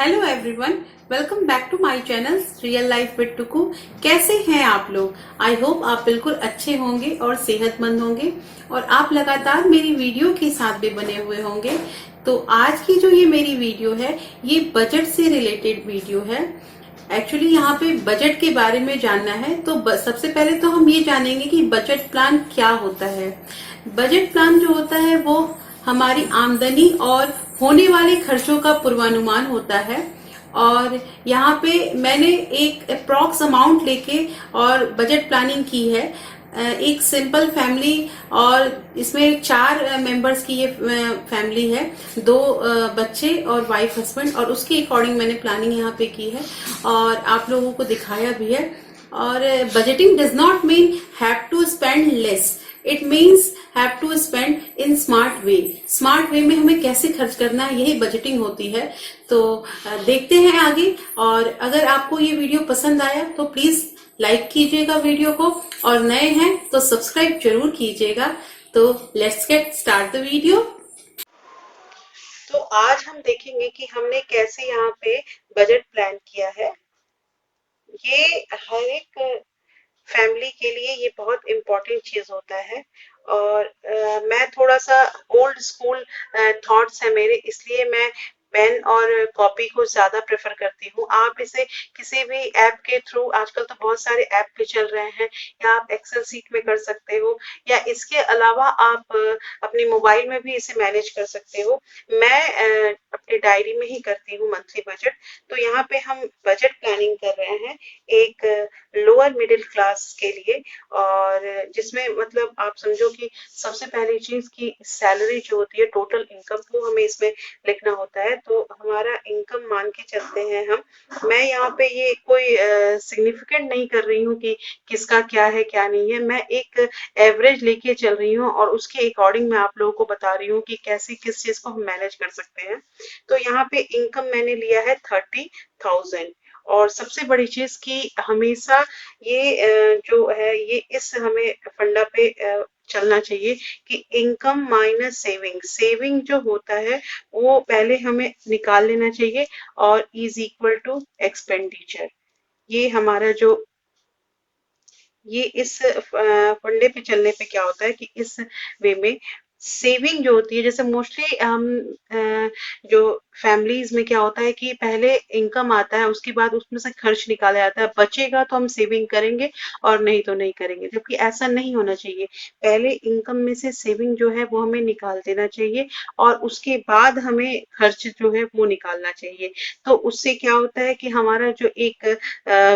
Hello everyone, welcome back to my channel real life with Tuku. कैसे हैं आप लोग? आई होप आप बिल्कुल अच्छे होंगे और सेहतमंद होंगे और आप लगातार मेरी वीडियो के साथ भी बने हुए होंगे। तो आज की जो ये मेरी वीडियो है, ये बजट से रिलेटेड वीडियो है। एक्चुअली यहाँ पे बजट के बारे में जानना है, तो सबसे पहले तो हम ये जानेंगे कि बजट प्लान क्या होता है। बजट प्लान जो होता है वो हमारी आमदनी और होने वाले खर्चों का पूर्वानुमान होता है। और यहाँ पे मैंने एक अप्रॉक्स अमाउंट लेके और बजट प्लानिंग की है। एक सिंपल फैमिली, और इसमें 4 मेंबर्स की ये फैमिली है। 2 बच्चे और वाइफ हस्बैंड, और उसके अकॉर्डिंग मैंने प्लानिंग यहाँ पे की है और आप लोगों को दिखाया भी है। और budgeting does not mean have to spend less, it means have to spend in smart way. Smart way में हमें कैसे खर्च करना है, यही बजटिंग होती है। तो देखते हैं आगे। और अगर आपको ये वीडियो पसंद आया तो प्लीज लाइक कीजिएगा वीडियो को, और नए हैं तो सब्सक्राइब जरूर कीजिएगा। तो let's get start the video. तो आज हम देखेंगे कि हमने कैसे यहाँ पे बजट प्लान किया है। ये हर एक फैमिली के लिए ये बहुत इम्पोर्टेंट चीज होता है। और मैं थोड़ा सा ओल्ड स्कूल थॉट्स है मेरे, इसलिए मैं पेन और कॉपी को ज्यादा प्रेफर करती हूँ। आप इसे किसी भी ऐप के थ्रू, आजकल तो बहुत सारे ऐप भी चल रहे हैं, या आप एक्सेल सीट में कर सकते हो, या इसके अलावा आप अपने मोबाइल में भी इसे मैनेज कर सकते हो। मैं अपनी डायरी में ही करती हूँ मंथली बजट। तो यहाँ पे हम बजट प्लानिंग कर रहे हैं एक लोअर मिडिल क्लास के लिए, और जिसमें मतलब आप समझो कि सबसे पहली चीज की सैलरी जो होती है, टोटल इनकम, को हमें इसमें लिखना होता है। तो हमारा इनकम मान के चलते हैं हम। मैं यहाँ पे ये कोई सिग्निफिकेंट नहीं कर रही हूँ कि किसका क्या है क्या नहीं है, मैं एक एवरेज लेके चल रही हूँ और उसके अकॉर्डिंग मैं आप लोगों को बता रही हूँ कि कैसे किस चीज को हम मैनेज कर सकते हैं। तो यहाँ पे इनकम मैंने लिया है 30,000। और सबसे बड़ी चीज कि हमेशा ये जो है, ये इस हमें फंडा पे चलना चाहिए कि इनकम माइनस सेविंग। सेविंग जो होता है वो पहले हमें निकाल लेना चाहिए, और इज इक्वल टू एक्सपेंडिचर। ये हमारा जो ये इस फंडे पे चलने पे क्या होता है कि इस वे में सेविंग जो होती है, जैसे मोस्टली हम जो फैमिलीज में क्या होता है कि पहले इनकम आता है, उसके बाद उसमें से खर्च निकाला जाता है, बचेगा तो हम सेविंग करेंगे और नहीं तो नहीं करेंगे, जबकि ऐसा नहीं होना चाहिए। पहले इनकम में से सेविंग जो है वो हमें निकाल देना चाहिए, और उसके बाद हमें खर्च जो है वो निकालना चाहिए। तो उससे क्या होता है कि हमारा जो एक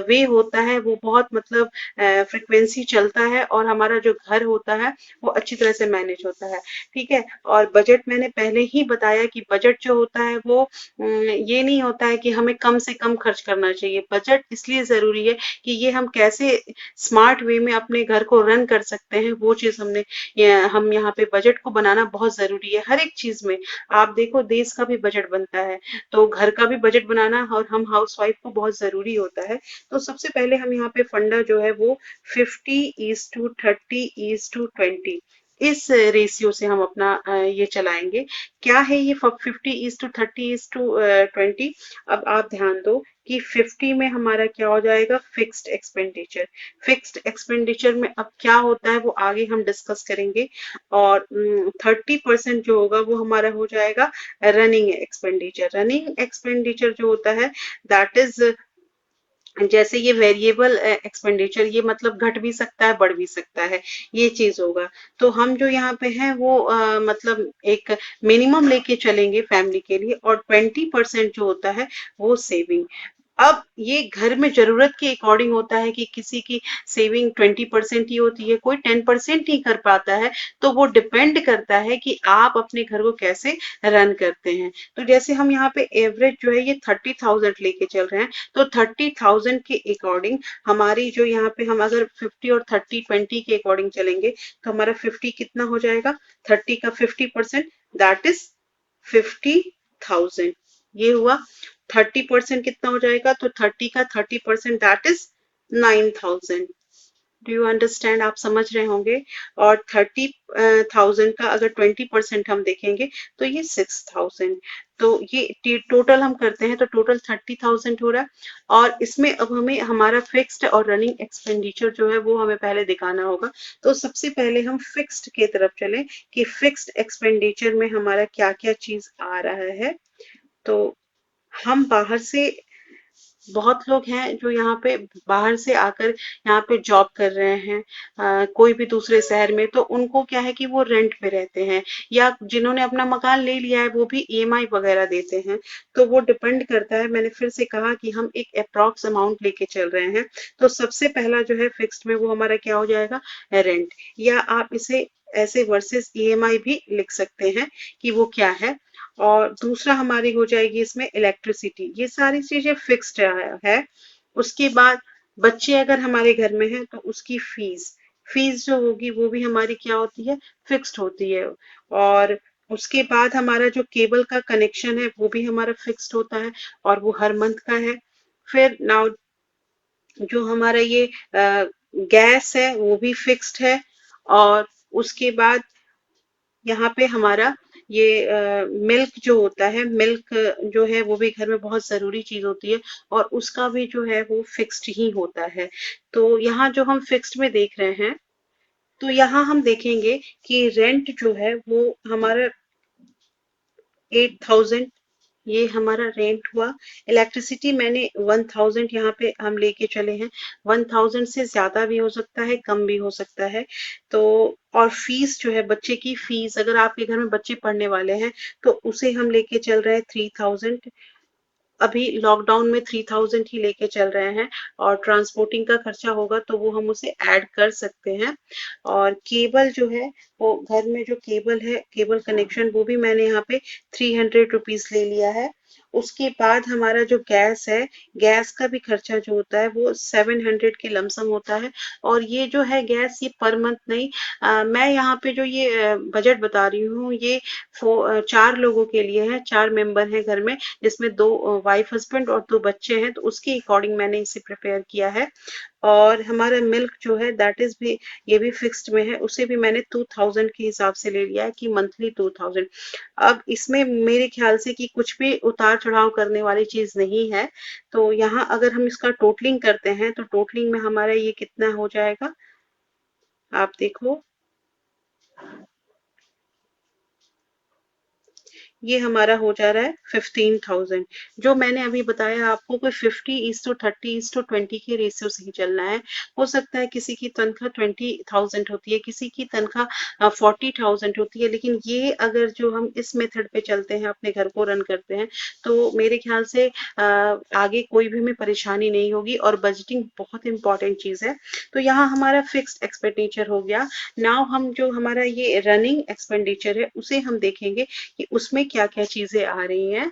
वे होता है वो बहुत मतलब फ्रिक्वेंसी चलता है, और हमारा जो घर होता है वो अच्छी तरह से मैनेज होता है। ठीक है। और बजट मैंने पहले ही बताया कि बजट जो होता है वो ये नहीं होता है कि हमें कम से कम खर्च करना चाहिए। बजट इसलिए जरूरी है कि ये हम कैसे स्मार्ट वे में अपने घर को रन कर सकते हैं, वो चीज हम यहाँ पे बजट को बनाना बहुत जरूरी है। हर एक चीज में आप देखो, देश का भी बजट बनता है, तो घर का भी बजट बनाना और हम हाउसवाइफ को बहुत जरूरी होता है। तो सबसे पहले हम यहाँ पे फंडा जो है वो 50:30:20 इस रेशियो से हम अपना ये चलाएंगे। क्या है ये 50:30:20? अब आप ध्यान दो कि 50 में हमारा क्या हो जाएगा, फिक्स्ड एक्सपेंडिचर। फिक्स्ड एक्सपेंडिचर में अब क्या होता है वो आगे हम डिस्कस करेंगे। और 30% जो होगा वो हमारा हो जाएगा रनिंग एक्सपेंडिचर। रनिंग एक्सपेंडिचर जो होता है, दैट इज, जैसे ये वेरिएबल एक्सपेंडिचर, ये मतलब घट भी सकता है बढ़ भी सकता है, ये चीज होगा। तो हम जो यहाँ पे हैं वो मतलब एक मिनिमम लेके चलेंगे फैमिली के लिए, और 20% जो होता है वो सेविंग। अब ये घर में जरूरत के अकॉर्डिंग होता है कि किसी की सेविंग 20% ही होती है, कोई 10% ही कर पाता है। तो वो डिपेंड करता है कि आप अपने घर को कैसे रन करते हैं। तो जैसे हम यहाँ पे एवरेज जो है ये 30,000 लेके चल रहे हैं, तो 30,000 के अकॉर्डिंग हमारी जो यहाँ पे, हम अगर 50 और 30:20 के अकॉर्डिंग चलेंगे तो हमारा 50 कितना हो जाएगा, 30 का 50%, दैट इज 50,000। ये हुआ। 30% कितना हो जाएगा, तो 30 का 30%, that is 9,000। Do you understand? आप समझ रहे होंगे। और 30,000 का अगर 20% हम देखेंगे तो ये 6,000। तो ये टोटल हम करते हैं तो टोटल 30,000 हो रहा है। और इसमें अब हमें हमारा फिक्स्ड और रनिंग एक्सपेंडिचर जो है वो हमें पहले दिखाना होगा। तो सबसे पहले हम फिक्स्ड की तरफ चले कि फिक्स्ड एक्सपेंडिचर में हमारा क्या क्या चीज आ रहा है। तो हम बाहर से, बहुत लोग हैं जो यहाँ पे बाहर से आकर यहाँ पे जॉब कर रहे हैं, कोई भी दूसरे शहर में, तो उनको क्या है कि वो रेंट पे रहते हैं, या जिन्होंने अपना मकान ले लिया है वो भी ईएमआई वगैरह देते हैं। तो वो डिपेंड करता है, मैंने फिर से कहा कि हम एक अप्रॉक्स अमाउंट लेके चल रहे हैं। तो सबसे पहला जो है फिक्स्ड में वो हमारा क्या हो जाएगा, रेंट, या आप इसे ऐसे वर्सेस ईएमआई भी लिख सकते हैं कि वो क्या है। और दूसरा हमारी हो जाएगी इसमें इलेक्ट्रिसिटी, ये सारी चीजें फिक्स्ड है। उसके बाद बच्चे अगर हमारे घर में हैं तो उसकी फीस, फीस जो होगी वो भी हमारी क्या होती है, फिक्स्ड होती है। और उसके बाद हमारा जो केबल का कनेक्शन है वो भी हमारा फिक्स्ड होता है और वो हर मंथ का है। फिर नाउ जो हमारा ये गैस है वो भी फिक्स्ड है। और उसके बाद यहाँ पे हमारा ये मिल्क जो होता है, मिल्क जो है वो भी घर में बहुत जरूरी चीज होती है, और उसका भी जो है वो फिक्स्ड ही होता है। तो यहाँ जो हम फिक्स्ड में देख रहे हैं, तो यहाँ हम देखेंगे कि रेंट जो है वो हमारा 8,000, ये हमारा रेंट हुआ। इलेक्ट्रिसिटी मैंने 1,000 यहाँ पे हम लेके चले हैं, 1,000 से ज्यादा भी हो सकता है, कम भी हो सकता है। तो और फीस जो है, बच्चे की फीस, अगर आपके घर में बच्चे पढ़ने वाले हैं तो उसे हम लेके चल रहे हैं 3,000। अभी लॉकडाउन में 3,000 ही लेके चल रहे हैं। और ट्रांसपोर्टिंग का खर्चा होगा तो वो हम उसे ऐड कर सकते हैं। और केबल जो है, वो घर में जो केबल है, केबल कनेक्शन, वो भी मैंने यहाँ पे 300 रुपीज ले लिया है। उसके बाद हमारा जो गैस है, गैस का भी खर्चा जो होता है वो 700 के लमसम होता है। और ये जो है गैस, ये पर मंथ नहीं, मैं यहाँ पे जो ये बजट बता रही हूँ, ये 4 लोगों के लिए है, 4 मेंबर हैं घर में, जिसमें 2 वाइफ हस्बैंड और 2 बच्चे हैं, तो उसके अकॉर्डिंग मैंने इसे प्रिपेयर किया है। और हमारा मिल्क जो है दैट इज भी, ये भी फिक्स्ड में है, उसे भी मैंने 2,000 के हिसाब से ले लिया है कि मंथली 2,000। अब इसमें मेरे ख्याल से कि कुछ भी उतार चढ़ाव करने वाली चीज नहीं है। तो यहाँ अगर हम इसका टोटलिंग करते हैं तो टोटलिंग में हमारा ये कितना हो जाएगा, आप देखो, ये हमारा हो जा रहा है 15,000। जो मैंने अभी बताया आपको, कोई 50:30:20 के रेशियो से ही चलना है। हो सकता है किसी की तनख्वाह 20,000 होती है, किसी की तनख्वाह 40,000 होती है, लेकिन ये अगर जो हम इस मेथड पे चलते हैं, अपने घर को रन करते हैं, तो मेरे ख्याल से आगे कोई भी हमें परेशानी नहीं होगी। और बजटिंग बहुत इंपॉर्टेंट चीज है। तो यहाँ हमारा फिक्स्ड एक्सपेंडिचर हो गया। नाउ हम जो हमारा ये रनिंग एक्सपेंडिचर है उसे हम देखेंगे कि उसमें क्या-क्या चीजें आ रही हैं।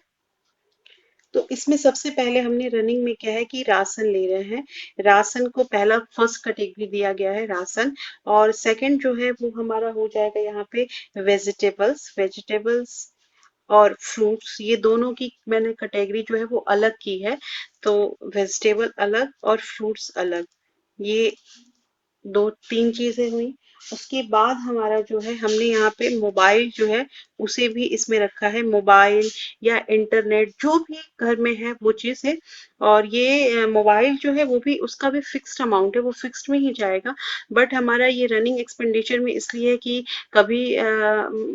तो इसमें सबसे पहले हमने रनिंग में क्या है कि राशन ले रहे हैं। राशन को पहला फर्स्ट कैटेगरी दिया गया है, राशन। और सेकंड जो है वो हमारा हो जाएगा यहाँ पे वेजिटेबल्स, वेजिटेबल्स और फ्रूट्स, ये दोनों की मैंने कैटेगरी जो है वो अलग की है। तो वेजिटेबल अलग और फ्रूट्स अलग, ये 2-3 चीजें हुई। उसके बाद हमारा जो है, हमने यहाँ पे मोबाइल जो है उसे भी इसमें रखा है, मोबाइल या इंटरनेट जो भी घर में है वो चीज है। और ये मोबाइल जो है वो भी, उसका भी फिक्स्ड अमाउंट है, वो फिक्स्ड में ही जाएगा। बट हमारा ये रनिंग एक्सपेंडिचर में इसलिए है कि कभी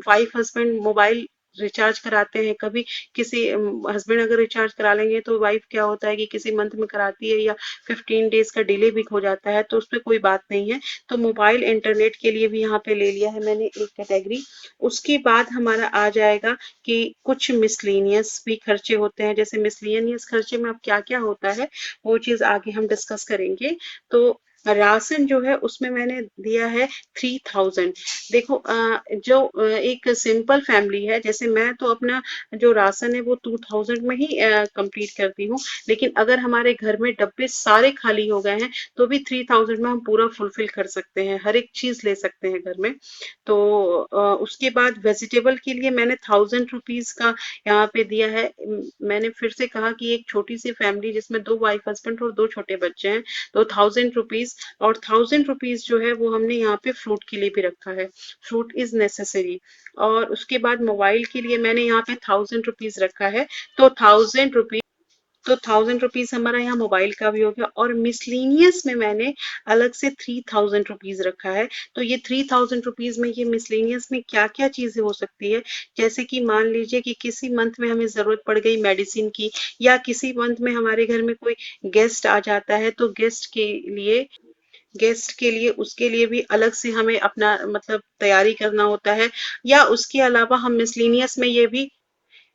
वाइफ हस्बैंड मोबाइल रिचार्ज कराते हैं, कभी किसी हस्बैंड अगर रिचार्ज करा लेंगे तो वाइफ क्या होता है कि किसी मंथ में कराती है, या 15 डेज का डिले भी हो जाता है, तो उस पर कोई बात नहीं है। तो मोबाइल इंटरनेट के लिए भी यहाँ पे ले लिया है मैंने एक कैटेगरी। उसके बाद हमारा आ जाएगा कि कुछ मिसलेनियस भी खर्चे होते हैं। जैसे मिसलेनियस खर्चे में अब क्या क्या होता है वो चीज आगे हम डिस्कस करेंगे। तो राशन जो है उसमें मैंने दिया है 3,000। देखो जो एक सिंपल फैमिली है, जैसे मैं तो अपना जो राशन है वो 2,000 में ही कंप्लीट करती हूँ। लेकिन अगर हमारे घर में डब्बे सारे खाली हो गए हैं तो भी 3,000 में हम पूरा फुलफिल कर सकते हैं, हर एक चीज ले सकते हैं घर में। तो उसके बाद वेजिटेबल के लिए मैंने 1,000 रुपीज का यहाँ पे दिया है। मैंने फिर से कहा कि एक छोटी सी फैमिली जिसमें 2 वाइफ हस्बैंड और 2 छोटे बच्चे हैं, तो 1,000 रुपीज रुपीज और 1000 रुपीज जो है वो हमने यहाँ पे फ्रूट के लिए भी रखा है, फ्रूट इज नेसेसरी। और उसके बाद मोबाइल के लिए मैंने यहाँ पे 1000 रुपीज रखा है, तो 1000 रुपीज हमारा यहाँ मोबाइल का भी हो गया। और मिसलेनियस में मैंने अलग से 3000 रुपीज रखा है। तो ये 3000 रुपीज में ये मिसलेनियस में क्या क्या चीजें हो सकती है, जैसे कि मान लीजिए कि किसी मंथ में हमें जरूरत पड़ गई मेडिसिन की, या किसी मंथ में हमारे घर में कोई गेस्ट आ जाता है, तो गेस्ट के लिए उसके लिए भी अलग से हमें अपना मतलब तैयारी करना होता है। या उसके अलावा हम मिसलेनियस में ये भी,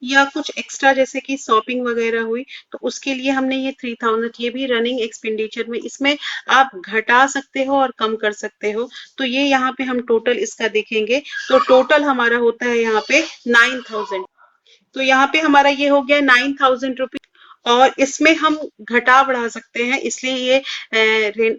या कुछ एक्स्ट्रा जैसे कि शॉपिंग वगैरह हुई, तो उसके लिए हमने ये 3000, ये भी रनिंग एक्सपेंडिचर में, इसमें आप घटा सकते हो और कम कर सकते हो। तो ये यहाँ पे हम टोटल इसका देखेंगे, तो टोटल हमारा होता है यहाँ पे 9000। तो यहाँ पे हमारा ये हो गया 9000 रुपीज। और इसमें हम घटा बढ़ा सकते हैं, इसलिए ये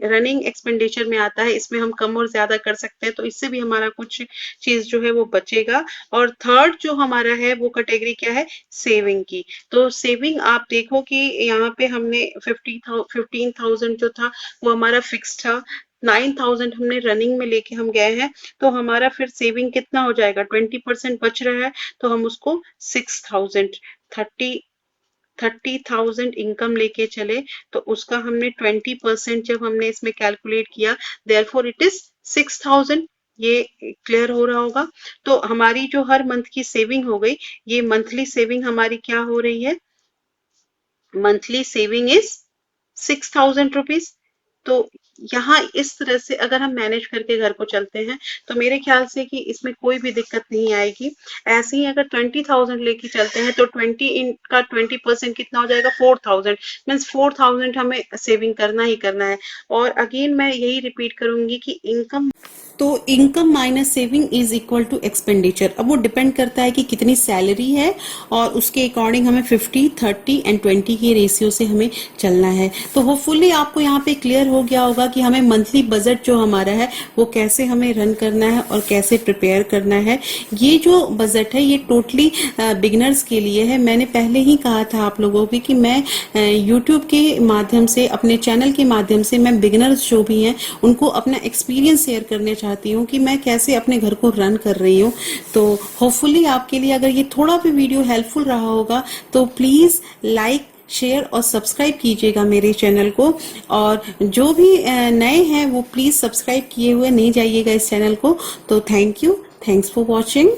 रनिंग एक्सपेंडिचर में आता है, इसमें हम कम और ज्यादा कर सकते हैं, तो इससे भी हमारा कुछ चीज जो है वो बचेगा। और थर्ड जो हमारा है वो कैटेगरी क्या है, सेविंग की। तो सेविंग आप देखो कि यहाँ पे हमने 15,000 जो था वो हमारा फिक्स था, 9000 हमने रनिंग में लेके हम गए हैं, तो हमारा फिर सेविंग कितना हो जाएगा, 20% बच रहा है, तो हम उसको 6000, 30,000 इनकम लेके चले, तो उसका हमने 20% जब हमने इसमें कैलकुलेट किया, देयरफॉर इट इज 6000। ये क्लियर हो रहा होगा। तो हमारी जो हर मंथ की सेविंग हो गई, ये मंथली सेविंग हमारी क्या हो रही है, मंथली सेविंग इज 6000 रुपीज। तो यहाँ इस तरह से अगर हम मैनेज करके घर को चलते हैं, तो मेरे ख्याल से कि इसमें कोई भी दिक्कत नहीं आएगी। ऐसे ही अगर 20,000 लेके चलते हैं, तो 20% कितना हो जाएगा, 4000, मीन्स 4000 हमें सेविंग करना ही करना है। और अगेन मैं यही रिपीट करूंगी कि income minus saving is equal to expenditure. अब वो डिपेंड करता है कि कितनी सैलरी है, और उसके अकॉर्डिंग हमें 50, 30 एंड 20 के रेशियो से हमें चलना है। तो होपफुली आपको यहाँ पे क्लियर हो गया होगा कि हमें मंथली बजट जो हमारा है वो कैसे हमें रन करना है और कैसे प्रिपेयर करना है। ये जो बजट है ये टोटली बिगिनर्स के लिए है। मैंने पहले ही कहा था आप लोगों को कि मैं यूट्यूब के माध्यम से, अपने चैनल के माध्यम से मैं बिगिनर्स जो भी हैं उनको अपना एक्सपीरियंस शेयर करने चाहती हूँ कि मैं कैसे अपने घर को रन कर रही हूँ। तो होपफुली आपके लिए अगर ये थोड़ा भी वीडियो हेल्पफुल रहा होगा, तो प्लीज लाइक, शेयर और सब्सक्राइब कीजिएगा मेरे चैनल को। और जो भी नए हैं वो प्लीज सब्सक्राइब किए हुए नहीं जाइएगा इस चैनल को। तो thank you, thanks for watching.